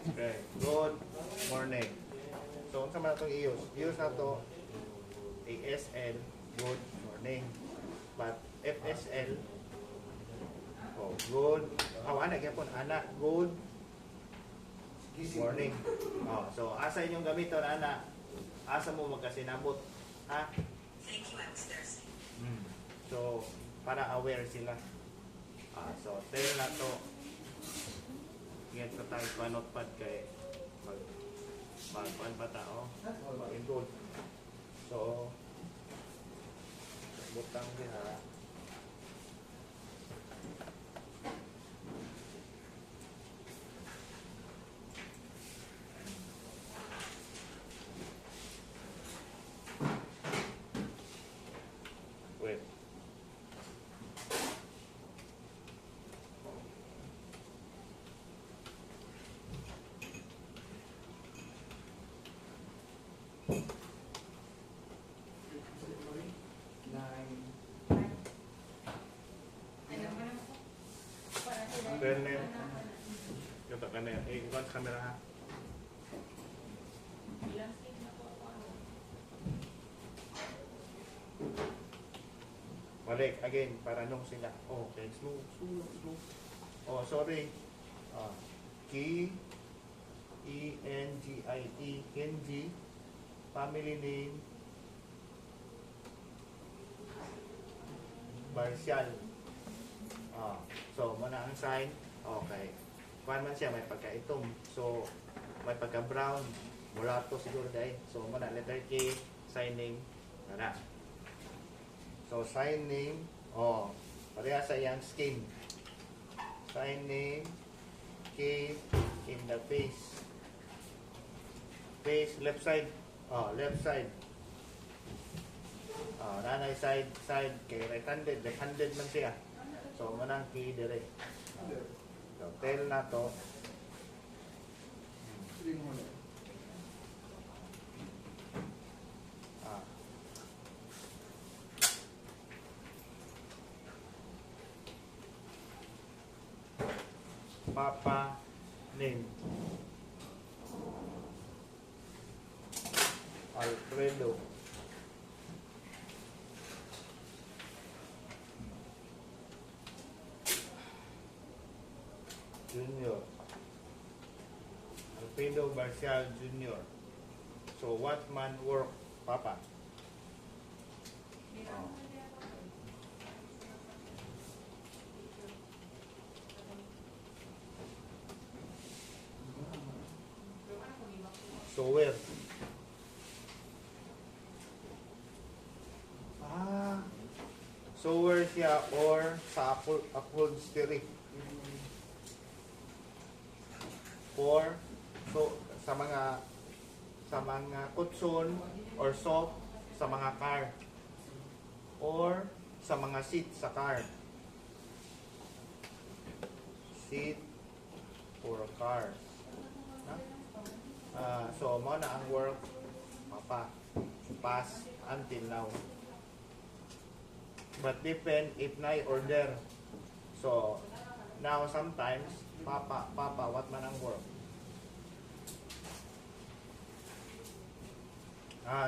Okay. Good morning. So, unsa man itong i-use? Use na to ASL, good morning. But FSL, oh, good. Ana, gyapon ana, good morning. Oh, so asa inyong gamiton ana? Asa mo magkasinabot? Ha? Thank you, I was thirsty. So, para aware sila. So, tell na to. Get sa tayo pa notepad kay mag-pan pa tao. Mag-enroll. So, butang diha. Wait. Then, yung tak na yan. Eh, iwan sa camera ha. Balik, again, para nung sila. Oh, okay, slow. Oh, sorry. K, E-N-G-I-E, Kenji, family name, Marcial. So, muna ang sign. Okay. Kuhan man siya, may pagka-itom. So, may pagka-brown. Mulato siguro dahil. So, muna, letter K, sign name. Nara. So, sign name. Oh, pareha sa iyang skin. Sign name. K in the face. Face, left side. Oh, left side. Nanay side, kay right-handed. Left-handed man siya. So, manang K dire. So, tell na to. Papa name Alfredo. Junior. Alfredo Marcial Junior. So what man work Papa? So where? So where siya or sa upholstery? Or so sa mga kutson or soft sa mga car or sa mga seat sa car. Seat for car. So mo na ang work Papa pass until now. But depend if na order. So now sometimes Papa, what man ang work?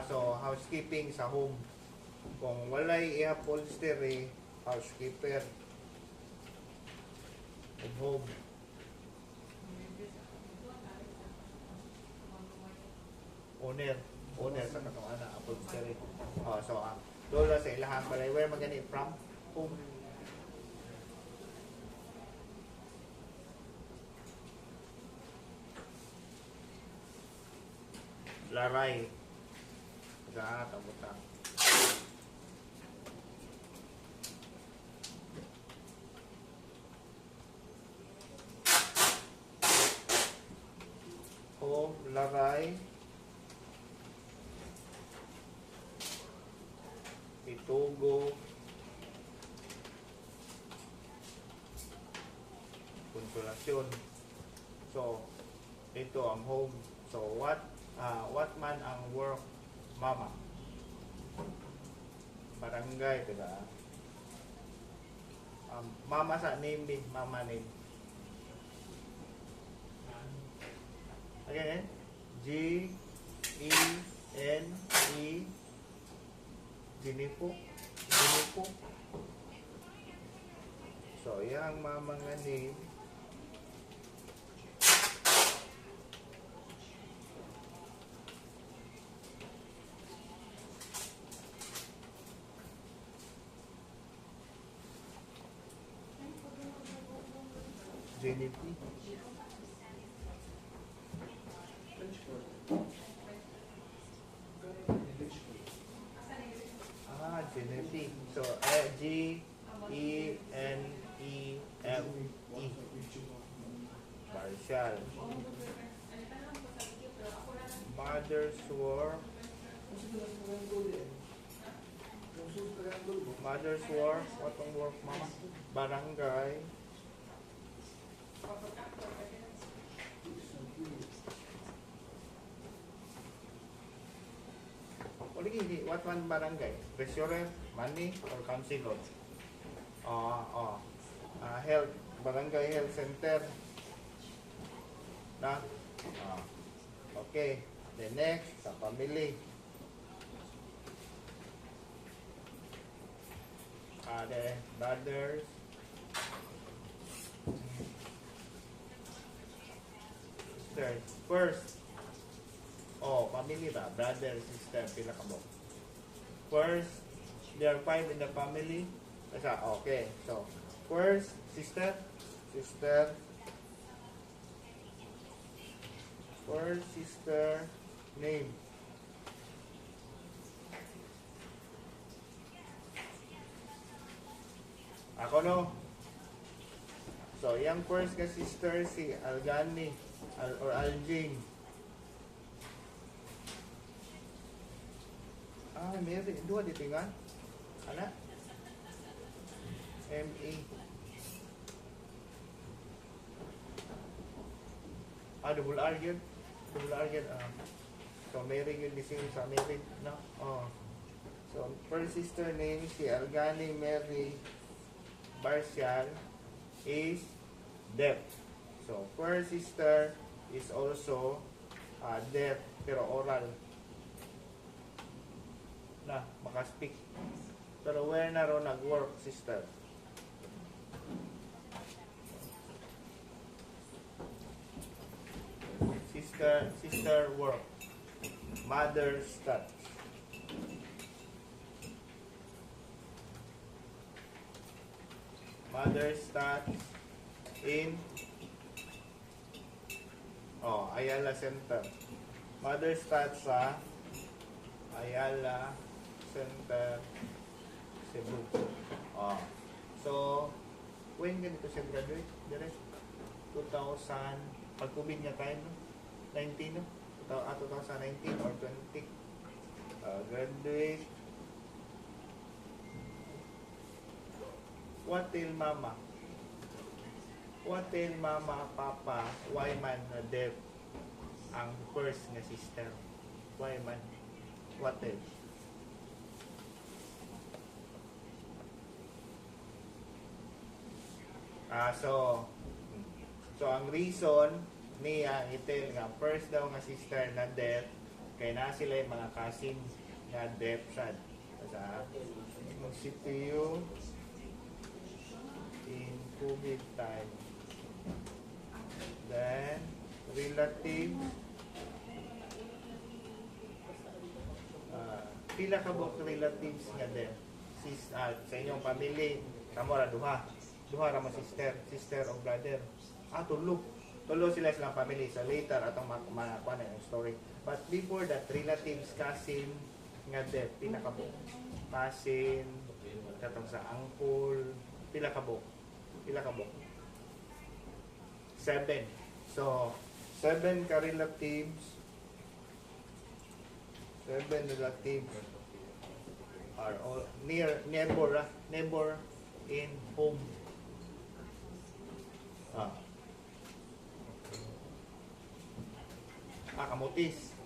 So housekeeping sa home. Kung walay i-upholstery, housekeeper at home. Owner sa katong ana upholstery. So doon sa ilahan balay where magani from home. Laray. Sa tabutan. Home, laray. Itugo. Konsolasyon. So, ito ang home. So, what man ang work Mama? Barangay, diba? Mama sa name din, mama name. G-E-N-E Ginipo. Ginipo. So, yang mga name. Ginipo. Genepi. So, G-E-N-E-M-E. Marshall. Mother's War. Mother's War. Watong work, mama? Barangay. What one barangay? Treasurer, money, or councilor? Health, barangay health center. Na? Okay. The next, sa family. The brothers. Sisters. First. Family ba? Brother, sister, pila ka mo? First, there are 5 in the family. Okay. So, first, sister. First, sister, name. Ako no. So, yung first ka sister, si Algani or Aljing. Mayroon. Dua ditingan. Ana? M-A. Double R yun. Double R yun. So, Mary yun dising sa Mary. No? So, first sister name, si Algani Mary Barcial is deaf. So, first sister is also deaf, pero oral. Na, makaspeak. Pero where na ro nag-work, sister? Sister work. Mother stats. Mother stats in Ayala Center. Mother stats sa Ayala Center, Cebu. So, when ganito siya graduate? Direct 2000, pag-COVID niya tayo, no? 19, no? 2019 or 20. Graduate. What tell mama? What tell mama, papa, why man na deaf ang first nga sister? Why man? What tell? So ang reason niya itel nga first daw nga sister na deaf kay na sila yung mga cousin nga deaf sad sa CPU in COVID time. Then relative pila ka bok relatives nga deaf sa inyong family kamo ra duha ra mo sister o brother. Tulo sila silang family. So later atong makakuha na yung story. But before that, relatives, cousin nga death, pinakabok. Cousin, katong sa uncle, pila kabok. 7. So 7 ka relatives. 7 relatives are all neighbor in home. Kamutis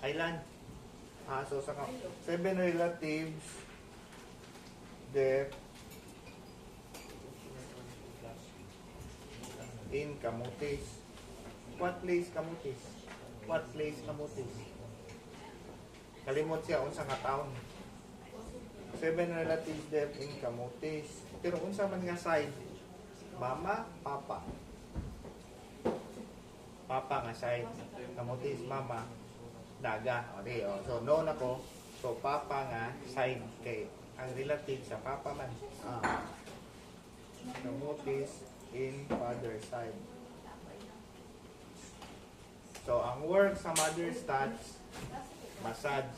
Island. So sa 7 relatives deaf in Camotes. What place Camotes? What place kamutis? Kalimot siya unsa nga taon. 7 relatives there in kamutis. Pero unsa man nga side? Mama, papa. Papa nga side. Kamutis, mama, daga. O di, o. So, no na ko. So, papa nga side. Kay ang relative sa papa man. Kamutis in father side. So, ang work sa mother's touch, massage.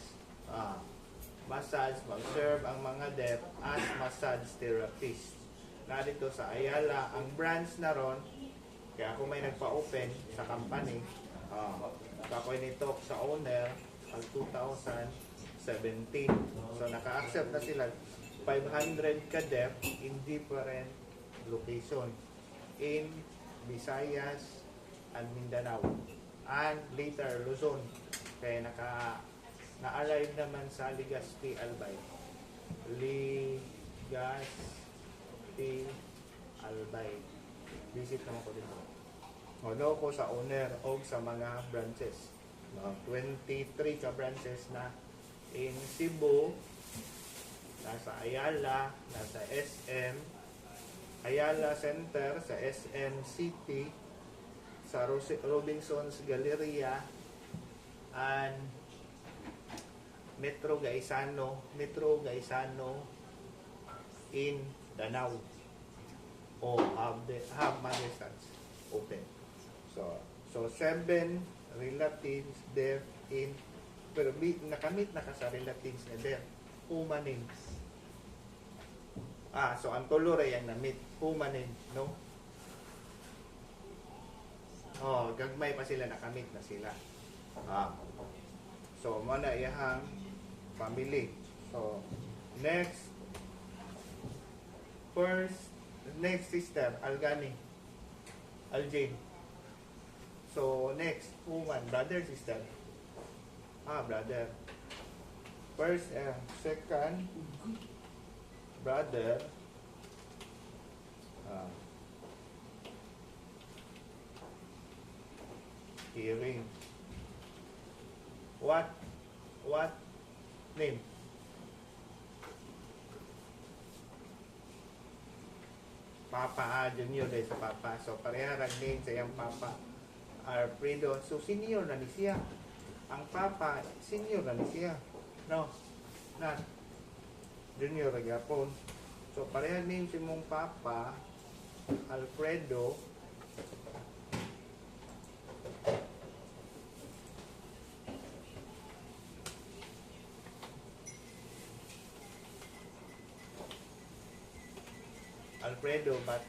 Massage, mag-serve ang mga deaf as massage therapist. Na dito sa Ayala, ang branch na ron, kaya ako may nagpa-open sa company, kakoy nito sa owner, ang 2017. So, naka-accept na sila 500 ka deaf in different location in Visayas and Mindanao and later Luzon. Kaya na-alive naman sa Legazpi Albay. Legazpi Albay. Visit naman ko dito. Hono ko sa owner o sa mga branches. 23 ka branches na in Cebu, nasa Ayala, nasa SM, Ayala Center, sa SM City, sa Robinson's Galleria, and Metro Gaisano in Danau. O have mother's touch open. So 7 relatives there in, pero nakamit na ka sa relatives na there. Humanin. So ang tolore yung namit. Humanin, no? Gagmay pa sila, nakamit na sila. So, mana iyahang family. So, next sister, Algani. Aljane. So, next, woman, brother, sister. Brother. First and second, brother. Hearing. What name? Papa, junior dahil sa papa. So, parehara name sa iyang papa. Alfredo. So, senior na ni siya. Ang papa, senior na ni siya. No? Not. Junior na gyapon. So, pareha name si mong papa, Alfredo. Alfredo, but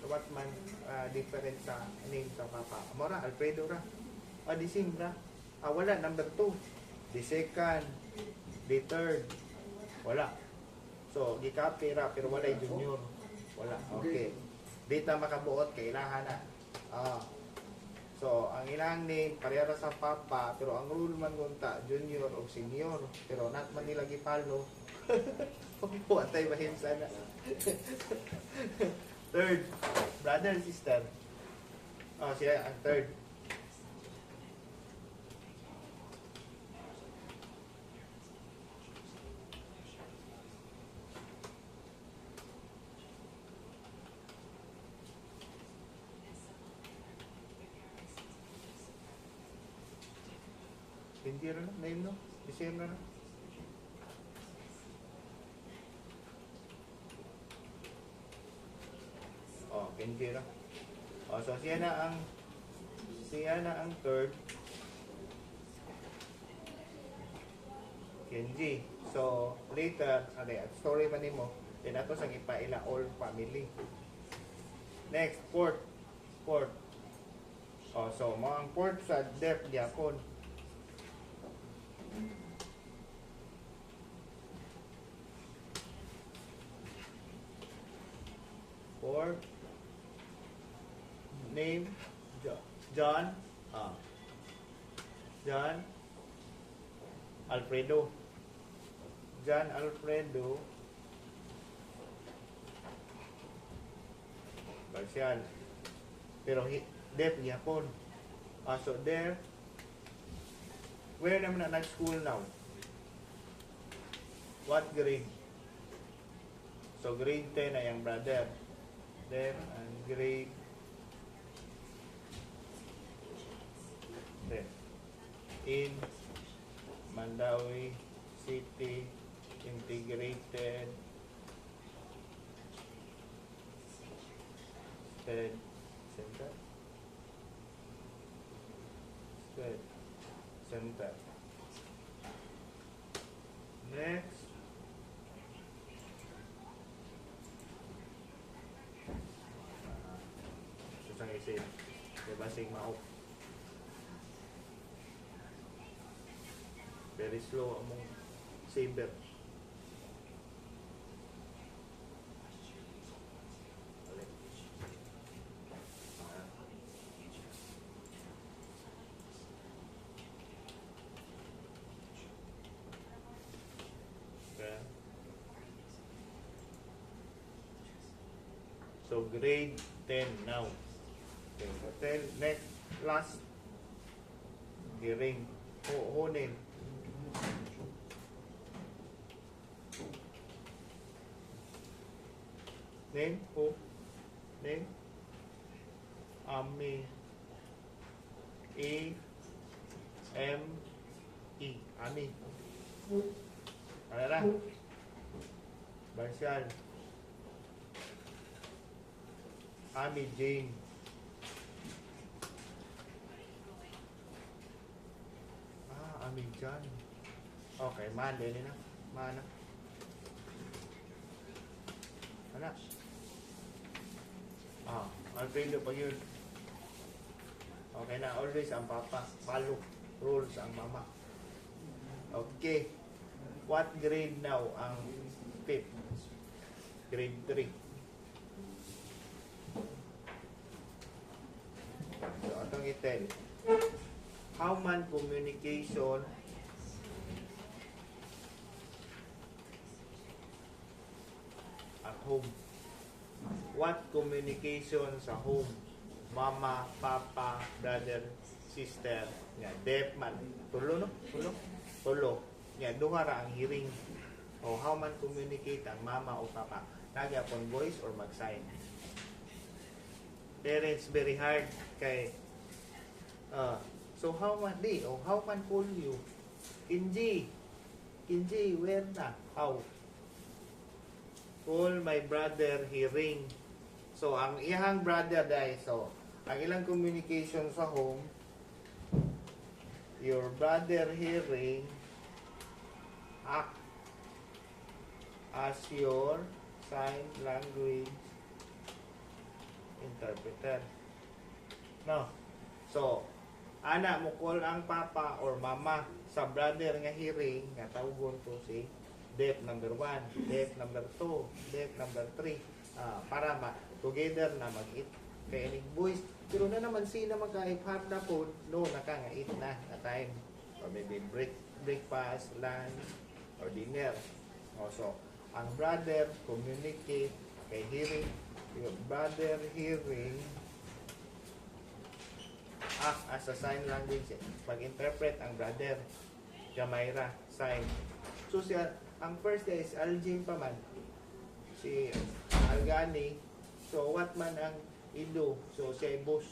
what man different sa name sa papa? Mora, Alfredo ra. The same ra. Wala, number 2. The second, the third. Wala. So, gikapi ra, pero wala junior. Wala. Okay. Dito makabuot, kailangan na. So, ang ilang name, pareha ra sa papa, pero ang rule man gunta, junior o senior. Pero not man nila gipalo. Puwatay bahin sana. Third, brother and sister. Siya ang third. Hindi rin na, name no? December na. Kenji lang. So siya na ang third. Kenji. So later, story man nimo, then ato sang ipaila all family. Next, fourth. So mo ang fourth sa deaf gyapon. Fourth name John Alfredo. John Alfredo Garcial. Pero deaf yapon. So there Where naman na nag-school now? What grade? So grade 10 ay ang brother. Then, ang grade 10. In Mandawi City Integrated State Center. State Center. Next. Susang isip. Diba sigma off. Very slow among saber. Ulit. Okay. So grade 10 now. Okay, so 10 next last giring hunin. Name who? Name Ami A-M-E Ami. Ano na? Marshall Ami Jane. Ami John. Okay, man din na. Mana. Ano? Alfredo pa yun. Okay na, always ang papa. Follow rules ang mama. Okay. What grade now ang 5th? Grade 3. So, atong itel. How man communication at home? What communication sa home? Mama, papa, brother, sister. Nga, deaf man. Tulo, no? Tulo. Nga, duha ra ang hearing. O how man communicate ang mama o papa? Nagyapon voice or mag-sign? Parents very hard kay so how man how man call you? Kinji, where na? How? Call my brother hearing. So, ang iyang brother dahil, so, ang ilang communication sa home, your brother hearing act as your sign language interpreter. No. So, ana mo call ang papa or mama sa brother nga hearing, nga tawgon to si deaf number 1, deaf number 2, deaf number 3, para together na mag-eat kay ining voice. Pero na naman sila magka-ipap na po, no, nakanga-eat na time. Or maybe breakfast, lunch, or dinner. So, ang brother communicate kay hearing, yung brother hearing act as a sign language. Mag-interpret ang brother. Jamaira, sign. So, siya, ang first guy is Aljin pa man. Si Algani. So, what man ang Indo? So, siya boss.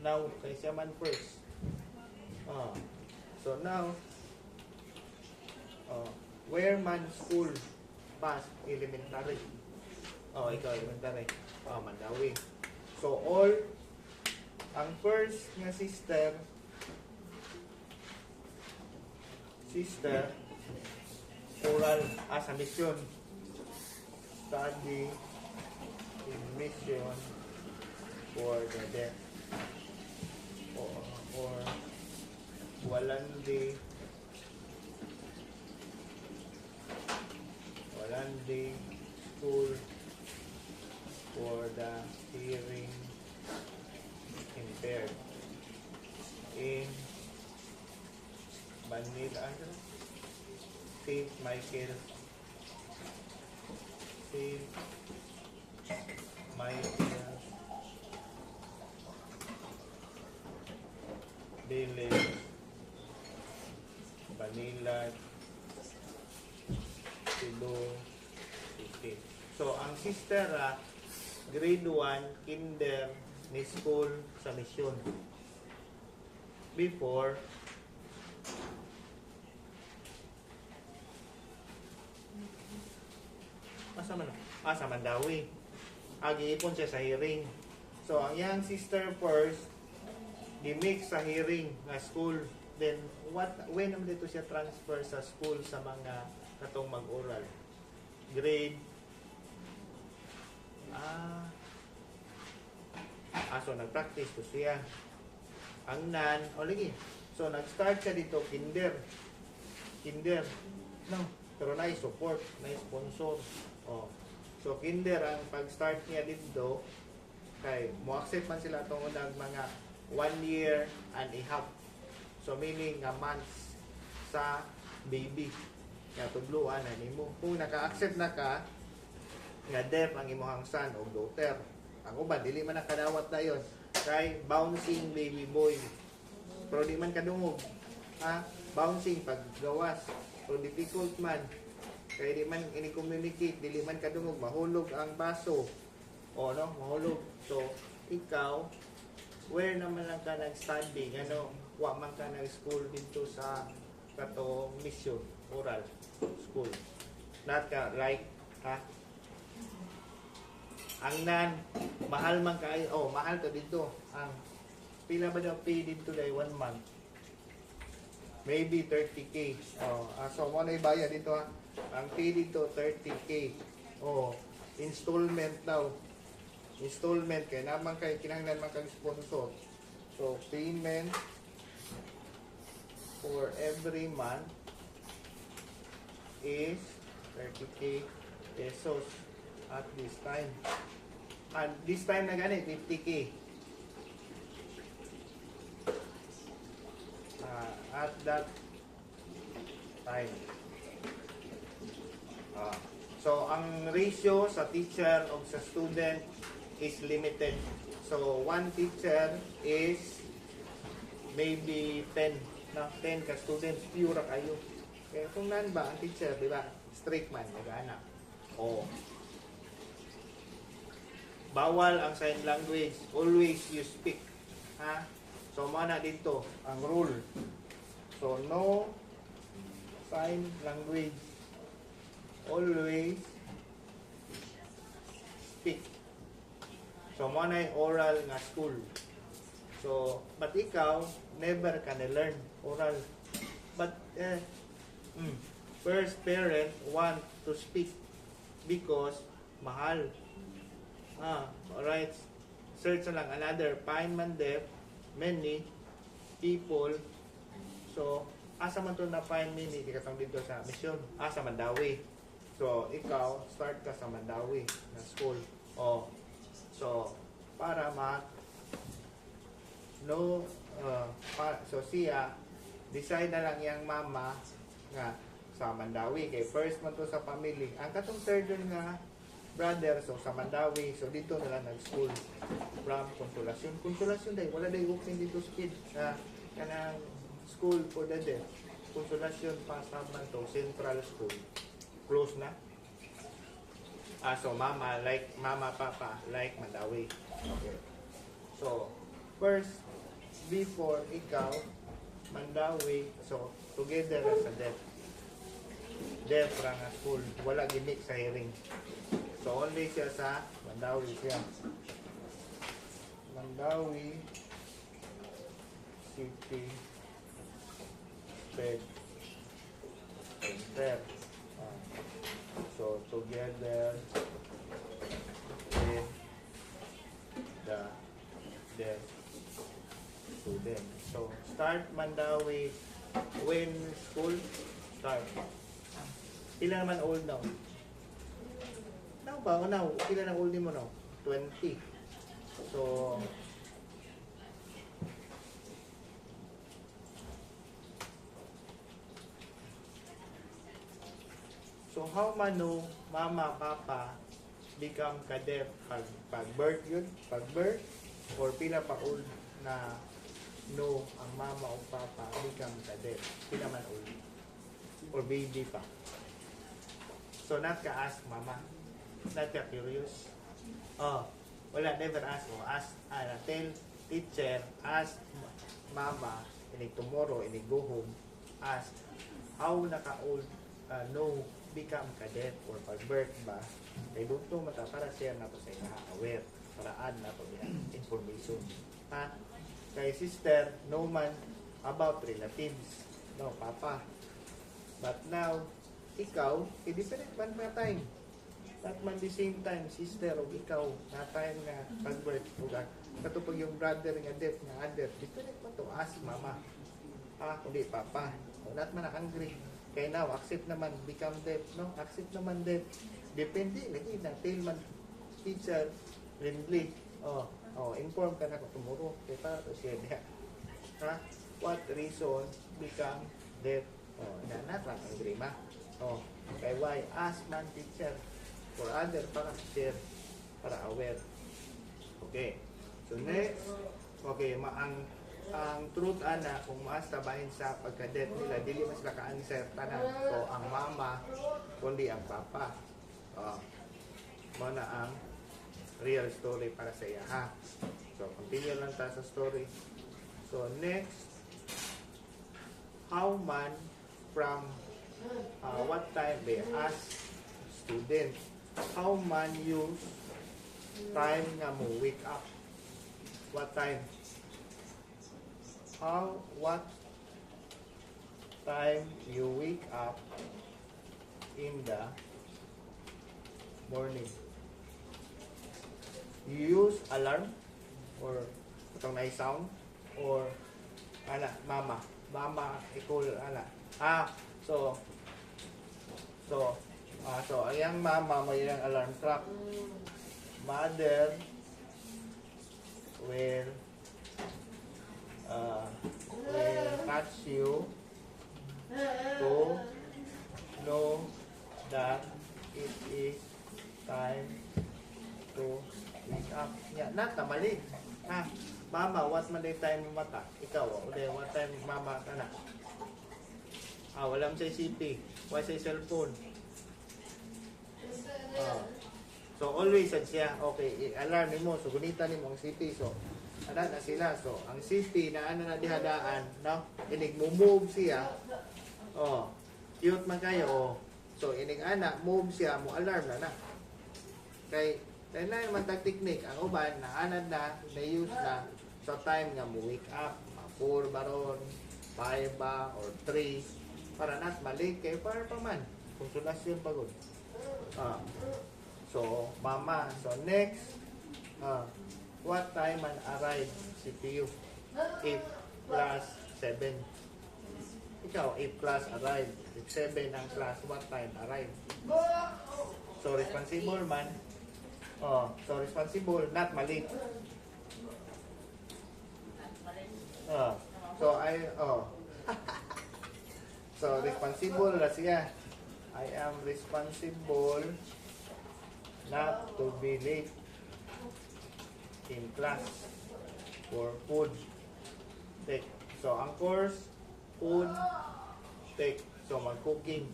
Now, kay siya man first. So, now, where man school? Past, elementary. Ikaw, elementary. Mandawi. So, all, ang first nga sister, oral as a mission. Study in mission for the deaf. Or Walandi school for the hearing impaired in Manila, St. Michael Village Manila, Cebu City. So, ang sister, grade 1, kinder, ni school sa Mission. Before, sa Mandawi. Agi-ipon siya sa hearing. So, ang yang sister first, di-mix sa hearing na school. Then, when naman dito siya transfer sa school sa mga katong mag-oral? Grade, so nag-practice to siya. Ang nan, lagi. So, nag-start siya dito, kinder. No, pero na-support, na-sponsor. So, kinder, ang pag-start niya dito, kay mo-accept man sila itong unang mga 1 year and a half. So, meaning nga months sa baby. Kaya tudluan na nimo. Kung naka-accept na ka, nga deaf ang imuhang son o daughter. Ang uban, dili man nakadawat na yun. Kay bouncing baby boy. Pero di man kadungog. Bouncing paggawas. So, difficult man. Kaya di man ini-communicate, dili man kadungog, mahulog ang baso. Mahulog. So, ikaw, where naman lang ka nag-study, wa man ka nag-school dito sa katong mission, oral school. Not ka, like, ang nan, mahal man ka, mahal ka dito. Ang, pila ba daw pay dito dahil 1 month? Maybe 30K. So, mo na ibayad dito, Ang pay dito, 30K. Installment daw. Installment kay naman kay kinahanglan man kag sponsor. So payment for every month is 30K pesos at this time. And this time na gani 50K. At that time. So ang ratio sa teacher o sa student is limited. So, 1 teacher is maybe 10. 10 ka students, pure kayo. Kaya kung nan ba, ang teacher, di ba? Strict man, nag-anak. Bawal ang sign language. Always you speak. So, mana dito, ang rule. So, no sign language. Always speak. So, mo na yung oral nga school. So, but ikaw, never ka na-learn oral. But, first parent want to speak because mahal. Alright. Search na lang another. Find man deaf, many people. So, asa man to na find many, di katong dito sa mission. Sa Mandawi. So, ikaw, start ka sa Mandawi na school. So, para so siya, decide na lang yung mama nga sa Mandawi. Kay first man to sa family. Ang katong third nga brother, so sa Mandawi. So, dito na lang nag-school from Consolacion. Consolacion dahil, wala dahil open dito sa kid. Kanang school for the deaf. Consolacion pa sa man to, Central School. Close na. So mama, papa, like Mandawi. Okay. So, first, before ikaw, Mandawi, so, together as a deaf. Deaf ra nga school. Wala gimmick sa hearing. So, only siya sa Mandawi siya. Mandawi City Pet Center. So, together with the deaf student. So, start Mandawi when school start. Ilan naman old now? Now ba? Now, ilan ang old mo now? 20. So how mano mama, papa become ka-deaf pag birth yun? Pag birth? Or pila pa old na no ang mama o papa become ka-deaf? Pila man old? or baby pa. So not ka ask mama. Not ka curious. Oh, wala, never ask. Oh, ask, tell teacher, ask mama, ini tomorrow, ini go home, ask, how naka-old, no, become cadet or pag-birth ba? Kay doon to mata para share na to sa inyo, aware, para add na to niya, information. Ha? Kay sister, no man about relatives. No, papa. But now, ikaw, different man na time. Not man the same time, sister o ikaw, na time nga pag-birth o katupag yung brother nga death nga other, different man to, ask mama. Ha, kundi papa. O not man na angry. Kaya now, accept naman, become deaf, no? Accept naman deaf. Depende, lagi na, tell man, teacher, friendly. Inform ka na ko tomorrow. Kaya para to siya niya. Ha? What reason become deaf? Not lang angry ma. Kaya why? Ask man teacher. For other, para share, para aware. Okay. So next, okay, ang truth ana kung maas tabahin sa pagkadet nila dili mas naka-answer tanan. So ang mama kundi ang papa. Mana ang real story para sa iya ha. So continue lang ta sa story. So next, how man from what time they ask student how man use time nga mo wake up. What time? What time you wake up in the morning? You use alarm or itong na sound or mama equal so ayang mama may yung alarm clock. Mother will catch you to know that it is time to wake up. Mali. Mama, what man day time mata? Ikaw, what time mama ka na? Walang say CP. Why say cellphone? So always siya, okay, alarm mo, so gunitan mo ang CP. So na sila. So, ang CP na na dihadaan, no? Inig mo move siya. Cute man kayo, So, inig move siya, mo alarm na. Kay, dahil na yung matag technique, ang uban, na anad na use na, sa time nga mo wake up, 4 baron, 5 ba, or 3, para not mali, kay para pa man. Konsulasyon pagod. So, mama. So, next, what time man arrive CPU? 8 plus 7. Ikaw, 8 plus arrive. If 7 ang class, what time arrive? So, responsible man. So, responsible, not mali. So, responsible na siya. I am responsible not to be late in class for food. Take. So, ang course, food, take. So, mag-cooking.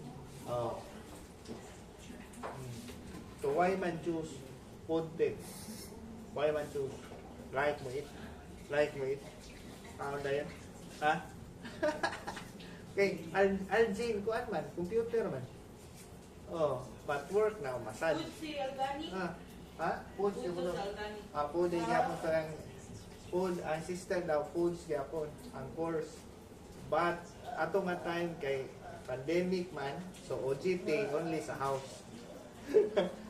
So, why man choose food take? Why man choose? Like mo eat. Like mo eat. Ano na yan? Ha? Okay, Aljin, kuan man, computer man. But work now, masad. Food si organic. Food si organic. Food ay yapon sa food, ang system daw, food siya po, ang course. But, ato nga time kay pandemic man, so OJT only sa house.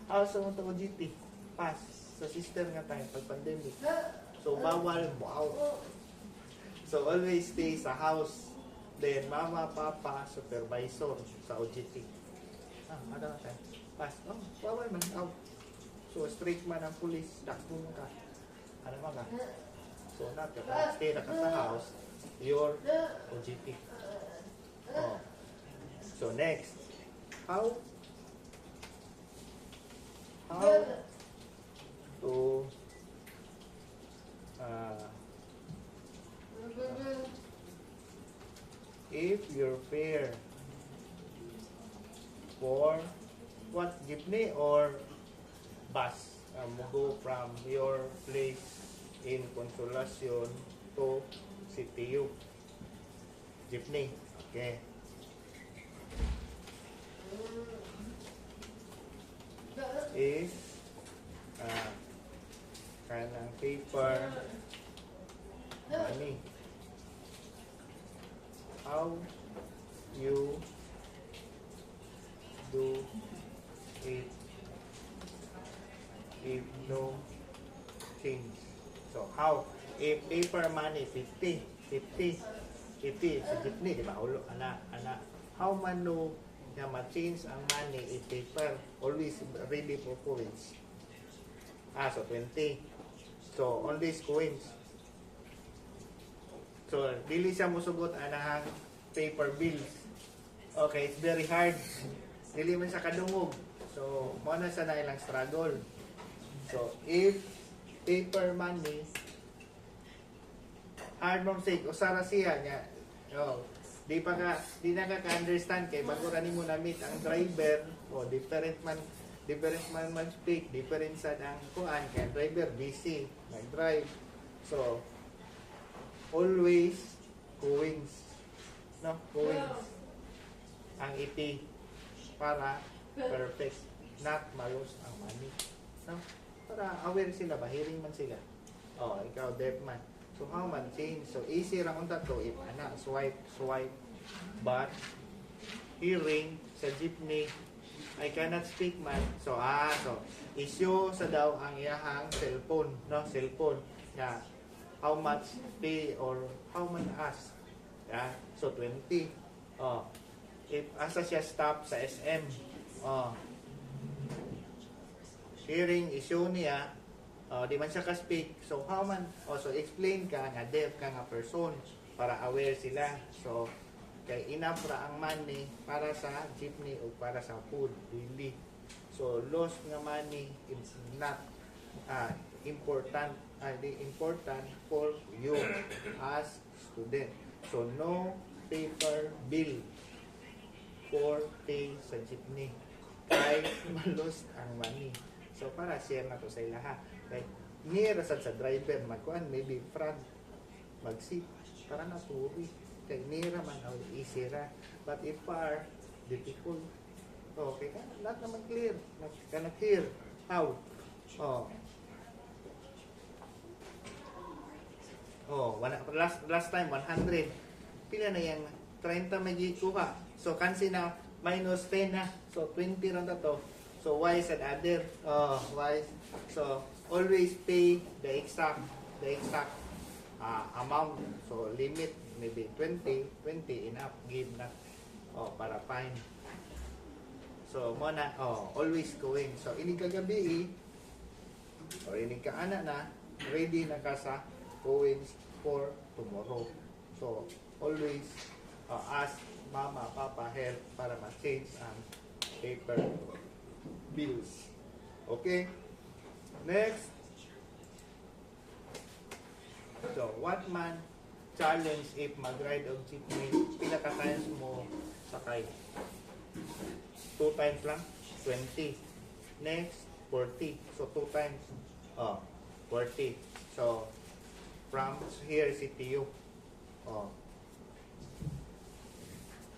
House mo to OJT. Pass sa system nga time pag pandemic. So, bawal mo out. So, always stay sa house. Then, mama, papa, supervisor sa OJT. Ano na tayo? Pass. Bawal man out. So, strict man ang police. Dakbo mo ka. Ano mga? So, not ka. Stay na ka sa house. Your OJT. So, next. How to if your pair for what, jeepney or bus? Mo go from your place in Consolacion to CTU. Jeepney. Okay. Is kanang paper money. How you do it if no change? So how? If paper money 50 sa jeepney, di ba? Ulo, ana. How man no nga ma-change ang money in paper? Always ready for coins. So 20. So always coins. So dili siya musugot anahang paper bills. Okay, it's very hard. Dili man sa kadungog. So mo na sa na ilang struggle. So if paper money hard mong say usara siya nga di na ka understand kay bago ra nimo na meet ang driver different man speak different sa ang kuan kay ang driver busy nag-drive. So always coins ang iti para perfect, not malos ang money, para aware sila ba, hearing man sila, ikaw deaf man, so how man change? So easy ra unta to if swipe, but hearing sa jeepney I cannot speak man, so issue sa daw ang iyahang cellphone nga how much pay or how man ask, so 20. If asa siya stop sa SM, hearing issue niya, di man siya ka-speak, so how man, so explain ka nga deaf ka nga person para aware sila. So kay enough ra ang money para sa jeepney o para sa food really. So lost nga money is not important for you as student. So no paper bill for pay sa jeepney kay malos ang money. So para share na to sa ilaha kay near sa driver magkuan maybe front mag-seat para na turi kay near man easy ra, but if far difficult. Okay ka lahat naman clear kana clear how last time 100 pila na yang 30 may kuha. So kansi na minus 10 na. So 20 ra to. So y said other. Y. So always pay the exact amount. So limit maybe 20 enough give na. Para fine. So mo na always going. So ini kagabi or ini ka ana na ready na ka sa coins for tomorrow. So always ask mama, papa help para ma-change ang paper bills. Okay? Next. So, what man challenge if mag-ride of jeepney? Pila ka times mo sakay? 2 times lang? 20. Next, 40. So, 2 times. 40. So, from here, CTU.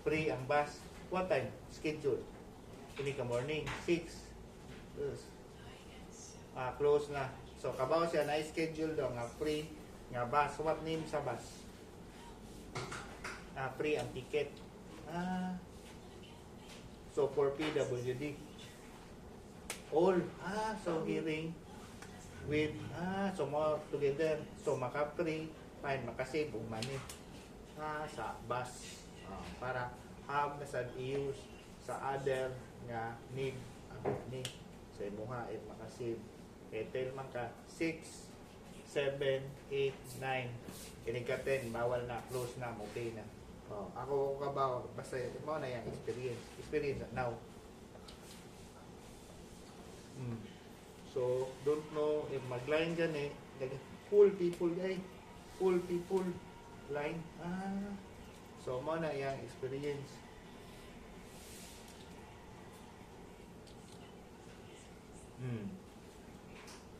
Free ang bus. What time? Schedule. Ini ka morning. 6. Close na. So, kabaw siya na schedule daw nga free nga bus. What name sa bus? Free ang ticket. So, for PWD. All. So, hearing with, so more together. So, maka-free. Fine, maka-save og money. Sa bus. Para have na sa use sa other nga need ang ni sa imuha it makasave etel man ka 6 7 8 9 kini ka 10 bawal na close na okay na. Ako kabaw basta mo na yang experience now. So don't know if mag-line dyan full people line. So mo na yang experience.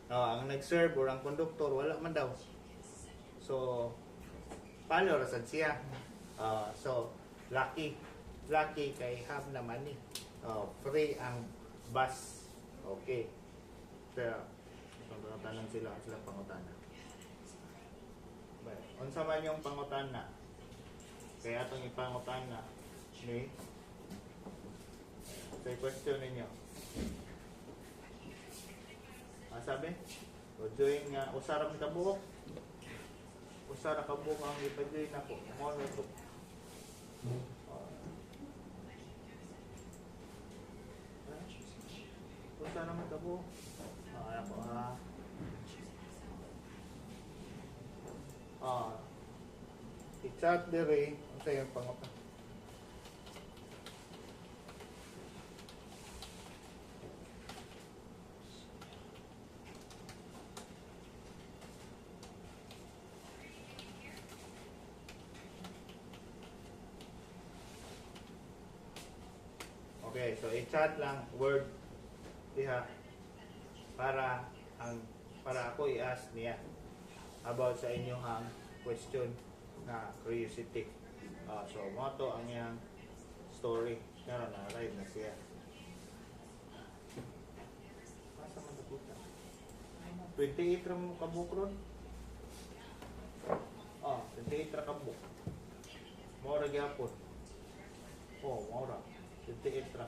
Ang nag-serve or ang conductor, wala man daw. So, paano rasad siya? So, lucky. Lucky kay have na money. Free ang bus. Okay. Pero, pangutanan sila pangutana. Unsa man yung pangutana? Kaya itong ipangutana ni sa question ninyo. Sabi? O join nga usara mi kabuok. Usara kabuok ang ipa-join ako. Mo na ito. Usara mi kabuok. Ako i-chat dire unsa yung pangutan. Okay, so i-chat lang word diha para ako i-ask niya about sa inyong question na curiosity. So mo to ang iyang story. Pero na-arrive na siya. Asa man daputa? 28 ra mo kabuk ron? 28 ra kabuk. Mo ra gyapon. Mo ra. 28 ra.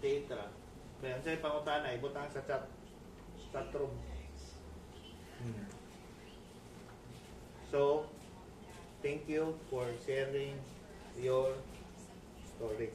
28 ra. Bayan sa'yo pangutana, ibutang sa chat room. So, thank you for sharing your story.